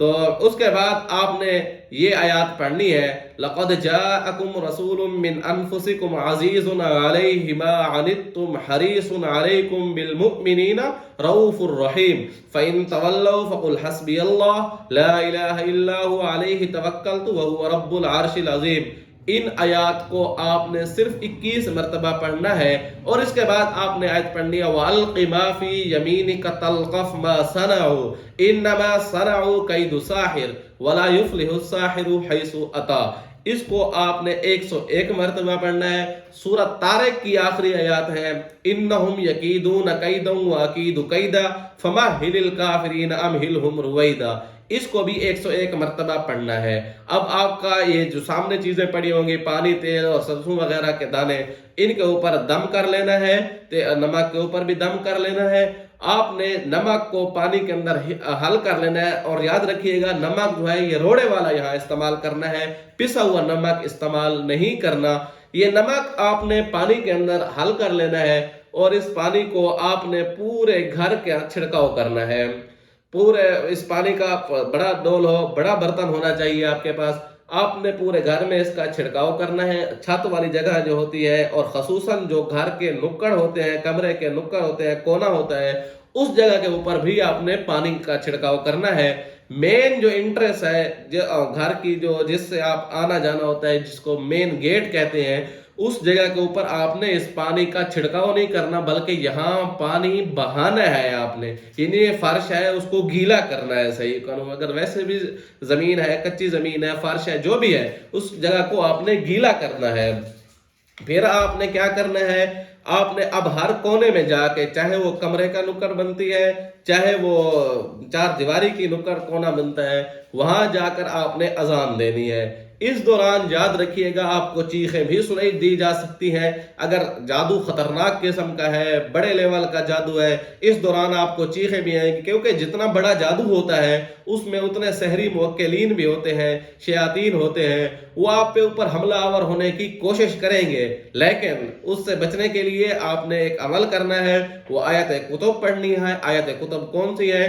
تو اس کے بعد آپ نے یہ آیات پڑھنی ہے، لَقَدْ جَاءَكُمْ رَسُولٌ مِّنْ أَنفُسِكُمْ عَزِيزٌ عَلَيْهِ مَا عَنِتُّمْ حَرِيصٌ عَلَيْكُمْ بِالْمُؤْمِنِينَ رَءُوفٌ رَحِيمٌ فَإِن تَوَلَّوْا فَقُلْ حَسْبِيَ اللَّهُ لَا إِلَٰهَ إِلَّا هُوَ عَلَيْهِ تَوَكَّلْتُ وَهُوَ رَبُّ الْعَرْشِ الْعَظِيمِ۔ ان آیات کو آپ نے صرف 21 مرتبہ پڑھنا ہے، اور اس کے بعد آپ نے آیت پڑھنی ہے وَأَلْقِ مَا فِي يَمِينِكَ تَلْقَفْ مَا صَنَعُوا إِنَّمَا صَنَعُوا كَيْدُ سَاحِرٍ وَلَا يُفْلِحُ السَّاحِرُ حَيْثُ أَتَىٰ۔ اس کو آپ نے 101 مرتبہ پڑھنا ہے۔ سورۃ طارق کی آخری آیات ہیں إِنَّهُمْ يَكِيدُونَ كَيْدًا وَأَكِيدُ كَيْدًا فَمَهِّلِ الْكَافِرِينَ أَمْهِلْهُمْ رُوَيْدًا۔ اس کو بھی 101 مرتبہ پڑھنا ہے۔ اب آپ کا یہ جو سامنے چیزیں پڑی ہوں گی، پانی، تیل اور سرسوں وغیرہ کے دانے، ان کے اوپر دم کر لینا ہے، نمک کے اوپر بھی دم کر لینا ہے۔ آپ نے نمک کو پانی کے اندر حل کر لینا ہے، اور یاد رکھیے گا نمک جو ہے یہ روڑے والا یہاں استعمال کرنا ہے، پسا ہوا نمک استعمال نہیں کرنا۔ یہ نمک آپ نے پانی کے اندر حل کر لینا ہے، اور اس پانی کو آپ نے پورے گھر کے چھڑکاؤ کرنا ہے۔ پورے اس پانی کا بڑا ڈول ہو، بڑا برتن ہونا چاہیے آپ کے پاس، آپ نے پورے گھر میں اس کا چھڑکاؤ کرنا ہے۔ چھت والی جگہ جو ہوتی ہے، اور خصوصاً جو گھر کے نکڑ ہوتے ہیں، کمرے کے نکڑ ہوتے ہیں، کونا ہوتا ہے، اس جگہ کے اوپر بھی آپ نے پانی کا چھڑکاؤ کرنا ہے۔ مین جو انٹریس ہے گھر کی، جس سے آپ آنا جانا ہوتا ہے، جس کو مین گیٹ کہتے ہیں، اس جگہ کے اوپر آپ نے اس پانی کا چھڑکاؤ نہیں کرنا، بلکہ یہاں پانی بہانا ہے آپ نے، یعنی یہ فرش ہے اس کو گیلا کرنا ہے۔ صحیح کرو، اگر ویسے بھی زمین ہے، کچی زمین ہے، فرش ہے، جو بھی ہے، اس جگہ کو آپ نے گیلا کرنا ہے۔ پھر آپ نے کیا کرنا ہے، آپ نے اب ہر کونے میں جا کے، چاہے وہ کمرے کا نکڑ بنتی ہے، چاہے وہ چار دیواری کی نکڑ کونا بنتا ہے، وہاں جا کر آپ نے اذان دینی ہے۔ اس دوران یاد رکھیے گا آپ کو چیخیں بھی سنائی دی جا سکتی ہیں، اگر جادو خطرناک قسم کا ہے، بڑے لیول کا جادو ہے، اس دوران آپ کو چیخیں بھی آئیں گی، کیونکہ جتنا بڑا جادو ہوتا ہے اس میں اتنے سحری موکلین بھی ہوتے ہیں، شیاطین ہوتے ہیں، وہ آپ پہ اوپر حملہ آور ہونے کی کوشش کریں گے، لیکن اس سے بچنے کے لیے آپ نے ایک عمل کرنا ہے، وہ آیت کتب پڑھنی ہے۔ آیت کتب کون سی ہے؟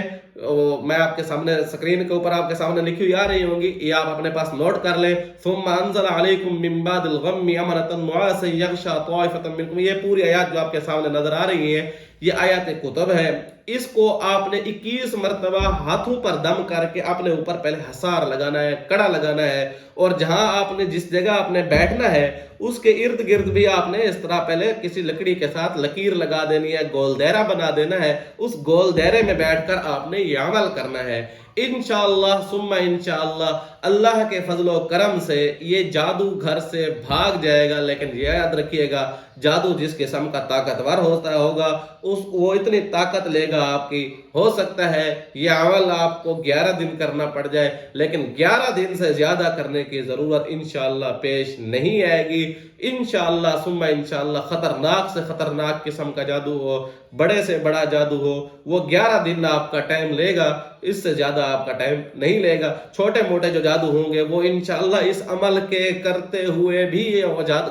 میں آپ کے سامنے سکرین کے اوپر آپ کے سامنے لکھی ہوئی آ رہی ہوں گی، یہ آپ اپنے پاس نوٹ کر لیں۔ ثم انزل علیکم من بعد الغم امنۃ نعاسا یغشی طائفۃ منکم، یہ پوری آیات جو آپ کے سامنے نظر آ رہی ہے، یہ آیات کتب ہے۔ اس کو آپ نے 21 مرتبہ ہاتھوں پر دم کر کے اپنے اوپر پہلے حصار لگانا ہے، کڑا لگانا ہے، اور جہاں آپ نے جس جگہ آپ نے بیٹھنا ہے اس کے ارد گرد بھی آپ نے اس طرح پہلے کسی لکڑی کے ساتھ لکیر لگا دینی ہے، گول دائرہ بنا دینا ہے، اس گول دائرے میں بیٹھ کر آپ نے یہ عمل کرنا ہے۔ انشاءاللہ ثم انشاءاللہ اللہ کے فضل و کرم سے یہ جادو گھر سے بھاگ جائے گا، لیکن یہ یاد رکھیے گا جادو جس قسم کا طاقتور ہوگا وہ اتنی طاقت لے گا آپ کی، ہو سکتا ہے یہ عمل آپ کو 11 دن کرنا پڑ جائے، لیکن 11 دن سے زیادہ کرنے کی ضرورت انشاءاللہ پیش نہیں آئے گی۔ انشاءاللہ ثم انشاءاللہ خطرناک سے خطرناک قسم کا جادو ہو، بڑے سے بڑا جادو ہو، وہ 11 دن آپ کا ٹائم لے گا، اس سے زیادہ آپ کا ٹائم نہیں لے گا۔ چھوٹے موٹے جو جادو ہوں گے وہ انشاءاللہ اس عمل کے کرتے ہوئے بھی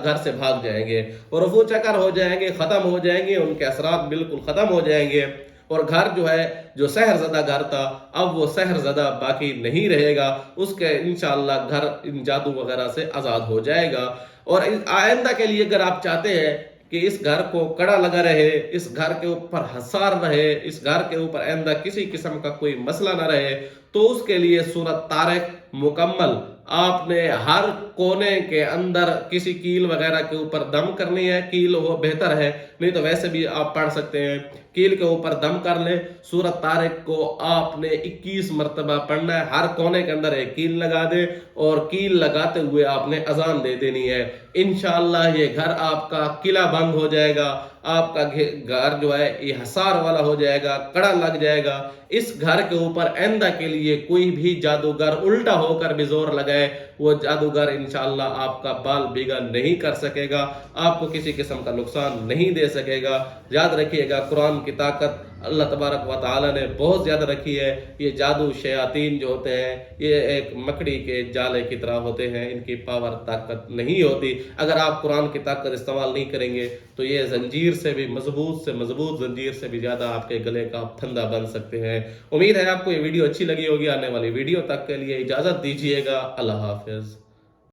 گھر سے بھاگ جائیں گے، اور رفو چکر ہو جائیں گے، ختم ہو جائیں گے، ان کے اثرات بالکل ختم ہو جائیں گے، اور گھر جو ہے جو سحر زدہ گھر تھا اب وہ سحر زدہ باقی نہیں رہے گا، اس کے انشاءاللہ گھر ان جادو وغیرہ سے آزاد ہو جائے گا۔ اور آئندہ کے لیے اگر آپ چاہتے ہیں کہ اس گھر کو کڑا لگا رہے، اس گھر کے اوپر حصار رہے، اس گھر کے اوپر آئندہ کسی قسم کا کوئی مسئلہ نہ رہے، تو اس کے لیے سورۃ طارق مکمل آپ نے ہر کونے کے اندر کسی کیل وغیرہ کے اوپر دم کرنی ہے۔ کیل وہ بہتر ہے، نہیں تو ویسے بھی آپ پڑھ سکتے ہیں، کیل کے اوپر دم کر لیں۔ سورۃ طارق کو آپ نے 21 مرتبہ پڑھنا ہے، ہر کونے کے اندر ایک کیل لگا دیں، اور کیل لگاتے ہوئے آپ نے اذان دے دینی ہے۔ انشاءاللہ یہ گھر آپ کا قلعہ بند ہو جائے گا، آپ کا گھر جو ہے یہ حصار والا ہو جائے گا، کڑا لگ جائے گا۔ اس گھر کے اوپر آئندہ کے لیے کوئی بھی جادوگر الٹا ہو کر بھی زور لگائے، وہ جادوگر انشاءاللہ آپ کا بال بیگا نہیں کر سکے گا، آپ کو کسی قسم کا نقصان نہیں دے سکے گا۔ یاد رکھیے گا قرآن کی طاقت اللہ تبارک و تعالی نے بہت زیادہ رکھی ہے. یہ جادو شیاطین جو ہوتے ہیں یہ ایک مکڑی کے جالے کی طرح ہوتے ہیں، ان کی پاور طاقت نہیں ہوتی. اگر آپ قرآن کی طاقت استعمال نہیں کریں گے تو یہ زنجیر سے بھی مضبوط زنجیر سے بھی زیادہ آپ کے گلے کا پھندا بن سکتے ہیں. امید ہے آپ کو یہ ویڈیو اچھی لگی ہوگی. آنے والی ویڈیو تک کے لیے اجازت دیجیے گا. اللہ حافظ.